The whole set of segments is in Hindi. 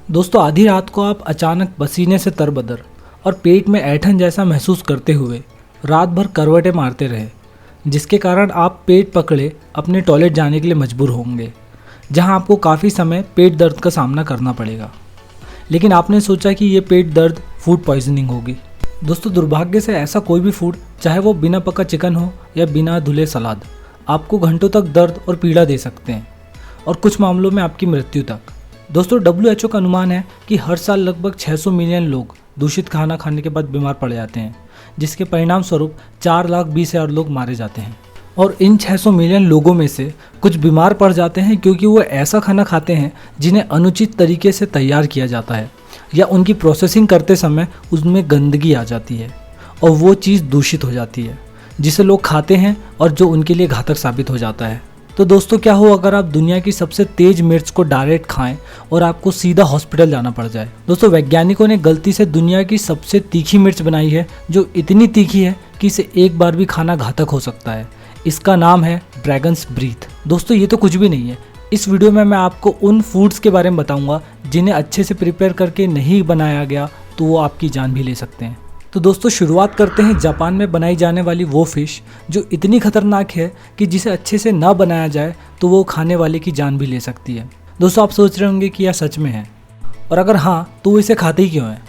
दोस्तों आधी रात को आप अचानक पसीने से तरबतर और पेट में ऐंठन जैसा महसूस करते हुए रात भर करवटें मारते रहे, जिसके कारण आप पेट पकड़े अपने टॉयलेट जाने के लिए मजबूर होंगे, जहां आपको काफ़ी समय पेट दर्द का सामना करना पड़ेगा। लेकिन आपने सोचा कि ये पेट दर्द फूड पॉइजनिंग होगी। दोस्तों दुर्भाग्य से ऐसा कोई भी फूड, चाहे वो बिना पका चिकन हो या बिना धुले सलाद, आपको घंटों तक दर्द और पीड़ा दे सकते हैं और कुछ मामलों में आपकी मृत्यु तक। दोस्तों WHO का अनुमान है कि हर साल लगभग 600 मिलियन लोग दूषित खाना खाने के बाद बीमार पड़ जाते हैं, जिसके परिणाम स्वरूप 4,20,000 लोग मारे जाते हैं। और इन 600 मिलियन लोगों में से कुछ बीमार पड़ जाते हैं क्योंकि वो ऐसा खाना खाते हैं जिन्हें अनुचित तरीके से तैयार किया जाता है या उनकी प्रोसेसिंग करते समय उसमें गंदगी आ जाती है और वो चीज़ दूषित हो जाती है, जिसे लोग खाते हैं और जो उनके लिए घातक साबित हो जाता है। तो दोस्तों क्या हो अगर आप दुनिया की सबसे तेज मिर्च को डायरेक्ट खाएं और आपको सीधा हॉस्पिटल जाना पड़ जाए। दोस्तों वैज्ञानिकों ने गलती से दुनिया की सबसे तीखी मिर्च बनाई है, जो इतनी तीखी है कि इसे एक बार भी खाना घातक हो सकता है। इसका नाम है ड्रैगन्स ब्रीथ। दोस्तों ये तो कुछ भी नहीं है। इस वीडियो में मैं आपको उन फूड्स के बारे में बताऊंगा जिन्हें अच्छे से प्रिपेयर करके नहीं बनाया गया तो वो आपकी जान भी ले सकते हैं। तो दोस्तों शुरुआत करते हैं जापान में बनाई जाने वाली वो फिश जो इतनी खतरनाक है कि जिसे अच्छे से ना बनाया जाए तो वो खाने वाले की जान भी ले सकती है। दोस्तों आप सोच रहे होंगे कि यह सच में है, और अगर हाँ तो वो इसे खाते ही क्यों है।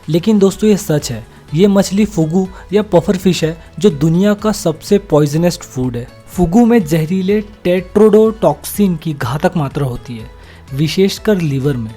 लेकिन दोस्तों ये सच है। ये मछली फुगू या पफर फिश है जो दुनिया का सबसे पॉइजनस फूड है। फुगू में जहरीले टेट्रोडोटॉक्सिन की घातक मात्रा होती है, विशेषकर लीवर में।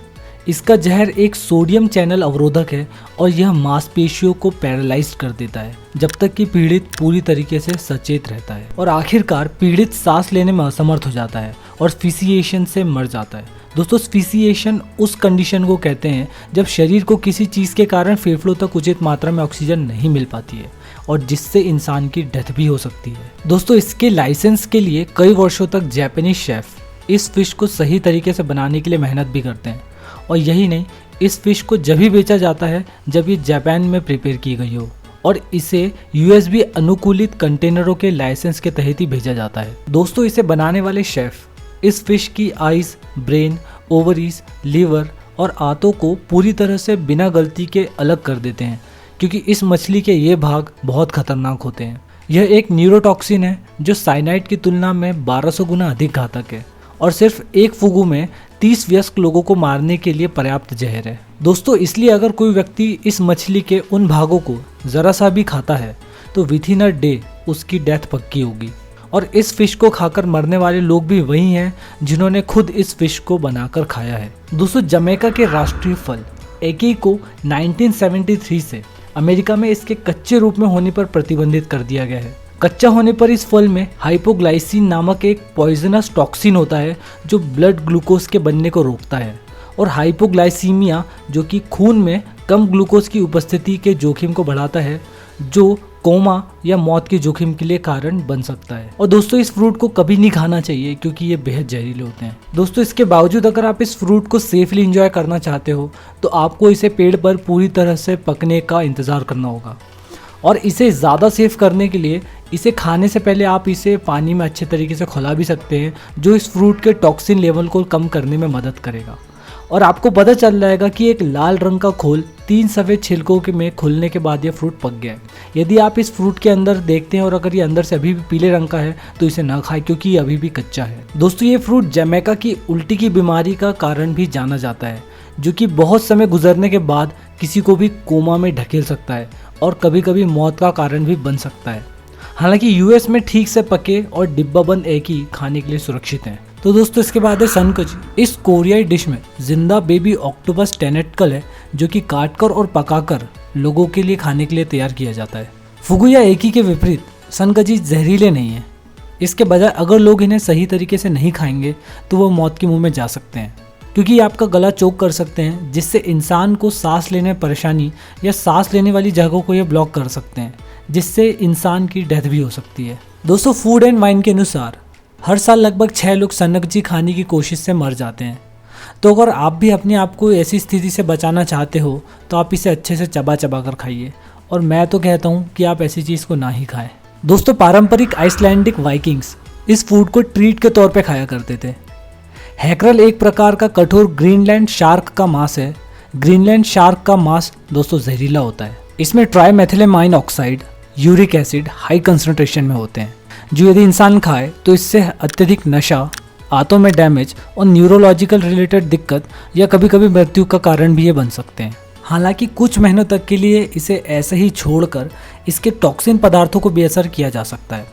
इसका जहर एक सोडियम चैनल अवरोधक है और यह मांसपेशियों को पैरालाइज कर देता है जब तक कि पीड़ित पूरी तरीके से सचेत रहता है, और आखिरकार पीड़ित सांस लेने में असमर्थ हो जाता है और स्फिसिएशन से मर जाता है। दोस्तों स्फिसिएशन उस कंडीशन को कहते हैं जब शरीर को किसी चीज़ के कारण फेफड़ों तक उचित मात्रा में ऑक्सीजन नहीं मिल पाती है और जिससे इंसान की डेथ भी हो सकती है। दोस्तों इसके लाइसेंस के लिए कई वर्षों तक जापानीज शेफ इस फिश को सही तरीके से बनाने के लिए मेहनत भी करते हैं, और यही नहीं, इस फिश को जब भी बेचा जाता है जब ये जापान में प्रिपेयर की गई हो और इसे USB अनुकूलित कंटेनरों के लाइसेंस के तहत ही भेजा जाता है। दोस्तों इसे बनाने वाले शेफ इस फिश की आइज, ब्रेन, ओवरीज, लीवर और आंतों को पूरी तरह से बिना गलती के अलग कर देते हैं, क्योंकि इस मछली के ये भाग बहुत खतरनाक होते हैं। यह एक न्यूरोटॉक्सिन है जो साइनाइड की तुलना में 1200 गुना अधिक घातक है और सिर्फ एक फुगू में 30 वयस्क लोगों को मारने के लिए पर्याप्त जहर है। दोस्तों इसलिए अगर कोई व्यक्ति इस मछली के उन भागों को जरा सा भी खाता है तो विथिन अ डे उसकी डेथ पक्की होगी। और इस फिश को खाकर मरने वाले लोग भी वही हैं जिन्होंने खुद इस फिश को बनाकर खाया है। दोस्तों जमैका के राष्ट्रीय फल एकी को 1973 से अमेरिका में इसके कच्चे रूप में होने पर प्रतिबंधित कर दिया गया है। कच्चा होने पर इस फल में हाइपोग्लाइसिन नामक एक पॉइजनस टॉक्सिन होता है जो ब्लड ग्लूकोज के बनने को रोकता है, और हाइपोग्लाइसीमिया जो कि खून में कम ग्लूकोज की उपस्थिति के जोखिम को बढ़ाता है, जो कोमा या मौत के जोखिम के लिए कारण बन सकता है। और दोस्तों इस फ्रूट को कभी नहीं खाना चाहिए क्योंकि ये बेहद जहरीले होते हैं। दोस्तों इसके बावजूद अगर आप इस फ्रूट को सेफली एंजॉय करना चाहते हो तो आपको इसे पेड़ पर पूरी तरह से पकने का इंतज़ार करना होगा, और इसे ज़्यादा सेफ करने के लिए इसे खाने से पहले आप इसे पानी में अच्छे तरीके से खौला भी सकते हैं, जो इस फ्रूट के टॉक्सिन लेवल को कम करने में मदद करेगा। और आपको पता चल जाएगा कि एक लाल रंग का खोल 3 सफ़ेद छिलकों के में खुलने के बाद यह फ्रूट पक गया है। यदि आप इस फ्रूट के अंदर देखते हैं और अगर ये अंदर से अभी भी पीले रंग का है तो इसे ना खाएं क्योंकि ये अभी भी कच्चा है। दोस्तों ये फ्रूट जमैका की उल्टी की बीमारी का कारण भी जाना जाता है, जो कि बहुत समय गुजरने के बाद किसी को भी कोमा में ढकेल सकता है और कभी कभी मौत का कारण भी बन सकता है। हालांकि US में ठीक से पके और डिब्बाबंद एक ही खाने के लिए सुरक्षित हैं। तो दोस्तों इसके बाद है सनकजी। इस कोरियाई डिश में जिंदा बेबी ऑक्टोपस टेनेटकल है जो कि काटकर और पकाकर लोगों के लिए खाने के लिए तैयार किया जाता है। फुगू या एकी के विपरीत सनकजी जहरीले नहीं है। इसके बजाय अगर लोग इन्हें सही तरीके से नहीं खाएंगे तो वो मौत के मुंह में जा सकते हैं, क्योंकि ये आपका गला चोक कर सकते हैं, जिससे इंसान को सांस लेने में परेशानी या सांस लेने वाली जगहों को ये ब्लॉक कर सकते हैं, जिससे इंसान की डेथ भी हो सकती है। दोस्तों फूड एंड वाइन के अनुसार हर साल लगभग 6 लोग सनकजी खाने की कोशिश से मर जाते हैं। तो अगर आप भी अपने आप को ऐसी स्थिति से बचाना चाहते हो तो आप इसे अच्छे से चबा चबा कर खाइए, और मैं तो कहता हूँ कि आप ऐसी चीज़ को ना ही खाएं। दोस्तों पारंपरिक आइसलैंडिक वाइकिंग्स इस फूड को ट्रीट के तौर पे खाया करते थे। हैकरल एक प्रकार का कठोर ग्रीनलैंड शार्क का मांस है। ग्रीनलैंड शार्क का मांस दोस्तों जहरीला होता है। इसमें trimethylamine oxide, uric acid high concentration में होते हैं, जो यदि इंसान खाए तो इससे अत्यधिक नशा, आंतों में डैमेज और न्यूरोलॉजिकल रिलेटेड दिक्कत या कभी कभी मृत्यु का कारण भी ये बन सकते हैं। हालांकि कुछ महीनों तक के लिए इसे ऐसे ही छोड़कर इसके टॉक्सिन पदार्थों को बेअसर किया जा सकता है।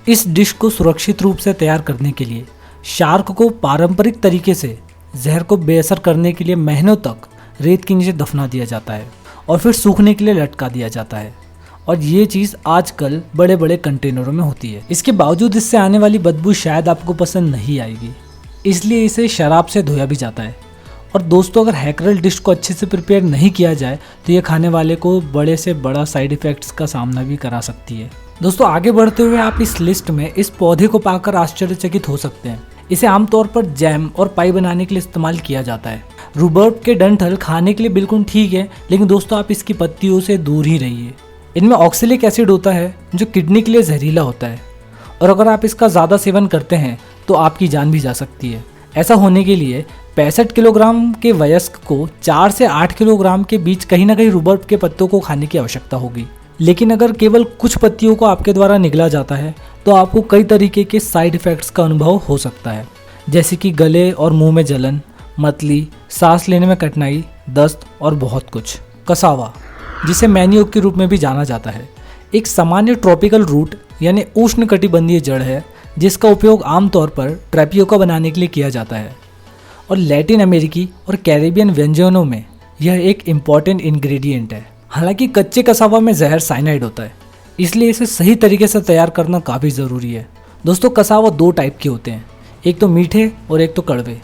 इस डिश को सुरक्षित रूप से तैयार करने के लिए शार्क को पारंपरिक तरीके से जहर को बेअसर करने के लिए महीनों तक रेत के नीचे दफना दिया जाता है और फिर सूखने के लिए लटका दिया जाता है। और ये चीज़ आजकल बड़े बड़े कंटेनरों में होती है। इसके बावजूद इससे आने वाली बदबू शायद आपको पसंद नहीं आएगी, इसलिए इसे शराब से धोया भी जाता है। और दोस्तों, अगर हैकरल डिश को अच्छे से प्रिपेयर नहीं किया जाए तो ये खाने वाले को बड़े से बड़ा साइड इफ़ेक्ट्स का सामना भी करा सकती है। दोस्तों, आगे बढ़ते हुए आप इस लिस्ट में इस पौधे को पाकर आश्चर्यचकित हो सकते हैं। इसे आमतौर पर जैम और पाई बनाने के लिए इस्तेमाल किया जाता है। रूबर्ब के डंठल खाने के लिए बिल्कुल ठीक है, लेकिन दोस्तों आप इसकी पत्तियों से दूर ही रहिए। इनमें ऑक्सैलिक एसिड होता है जो किडनी के लिए जहरीला होता है, और अगर आप इसका ज़्यादा सेवन करते हैं तो आपकी जान भी जा सकती है। ऐसा होने के लिए 65 किलोग्राम के वयस्क को 4 से 8 किलोग्राम के बीच कहीं ना कहीं रूबर्ब के पत्तों को खाने की आवश्यकता होगी। लेकिन अगर केवल कुछ पत्तियों को आपके द्वारा निगला जाता है तो आपको कई तरीके के साइड इफ़ेक्ट्स का अनुभव हो सकता है, जैसे कि गले और मुंह में जलन, मतली, सांस लेने में कठिनाई, दस्त और बहुत कुछ। कसावा, जिसे मैनियोक के रूप में भी जाना जाता है, एक सामान्य ट्रॉपिकल रूट यानी उष्णकटिबंधीय जड़ है जिसका उपयोग आमतौर पर ट्रैपियोका बनाने के लिए किया जाता है, और लैटिन अमेरिकी और कैरेबियन व्यंजनों में यह एक इम्पॉर्टेंट इंग्रेडिएंट है। हालांकि कच्चे कसावा में जहर साइनाइड होता है, इसलिए इसे सही तरीके से तैयार करना काफ़ी ज़रूरी है। दोस्तों, कसावा 2 टाइप के होते हैं, एक तो मीठे और एक तो कड़वे।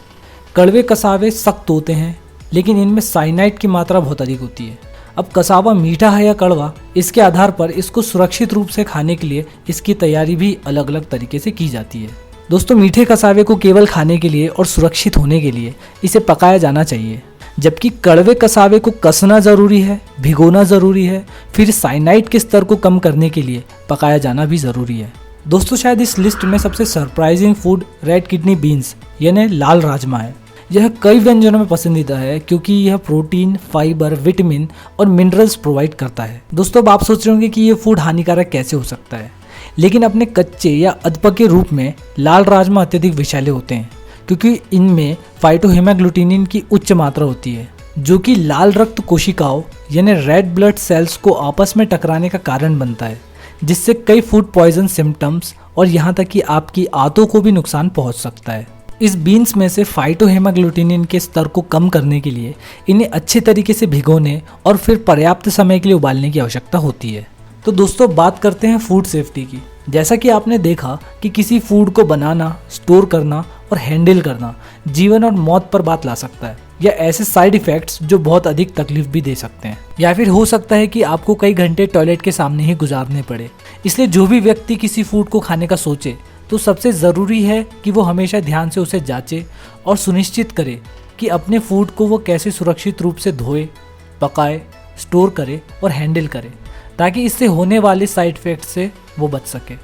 कड़वे कसावे सख्त होते हैं, लेकिन इनमें साइनाइड की मात्रा बहुत अधिक होती है। अब कसावा मीठा है या कड़वा, इसके आधार पर इसको सुरक्षित रूप से खाने के लिए इसकी तैयारी भी अलग अलग तरीके से की जाती है। दोस्तों, मीठे कसावे को केवल खाने के लिए और सुरक्षित होने के लिए इसे पकाया जाना चाहिए, जबकि कड़वे कसावे को कसना ज़रूरी है, भिगोना ज़रूरी है, फिर साइनाइड के स्तर को कम करने के लिए पकाया जाना भी ज़रूरी है। दोस्तों, शायद इस लिस्ट में सबसे surprising food red kidney beans यानी लाल राजमा है। यह कई व्यंजनों में पसंदीदा है क्योंकि यह प्रोटीन, फाइबर, विटामिन और मिनरल्स प्रोवाइड करता है। दोस्तों, अब आप सोच रहे होंगे कि ये फूड हानिकारक कैसे हो सकता है, लेकिन अपने कच्चे या अधपके रूप में लाल राजमा अत्यधिक विषैले होते हैं क्योंकि इनमें फाइटोहेमाग्लूटिनिन की उच्च मात्रा होती है, जो कि लाल रक्त कोशिकाओं यानी रेड ब्लड सेल्स को आपस में टकराने का कारण बनता है, जिससे कई फूड पॉइजन सिम्टम्स और यहाँ तक कि आपकी आंतों को भी नुकसान पहुँच सकता है। इस बीन्स में से फाइटोहेमाग्लूटिनिन के स्तर को कम करने के लिए इन्हें अच्छे तरीके से भिगोने और फिर पर्याप्त समय के लिए उबालने की आवश्यकता होती है। तो दोस्तों, बात करते हैं फूड सेफ्टी की। जैसा कि आपने देखा कि किसी फूड को बनाना, स्टोर करना और हैंडल करना जीवन और मौत पर बात ला सकता है, या ऐसे साइड इफ़ेक्ट्स जो बहुत अधिक तकलीफ भी दे सकते हैं, या फिर हो सकता है कि आपको कई घंटे टॉयलेट के सामने ही गुजारने पड़े। इसलिए जो भी व्यक्ति किसी फूड को खाने का सोचे तो सबसे ज़रूरी है कि वो हमेशा ध्यान से उसे जांचे और सुनिश्चित करे कि अपने फूड को वो कैसे सुरक्षित रूप से धोए, पकाए, स्टोर करे और हैंडल करे, ताकि इससे होने वाले साइड इफ़ेक्ट से वो बच सके।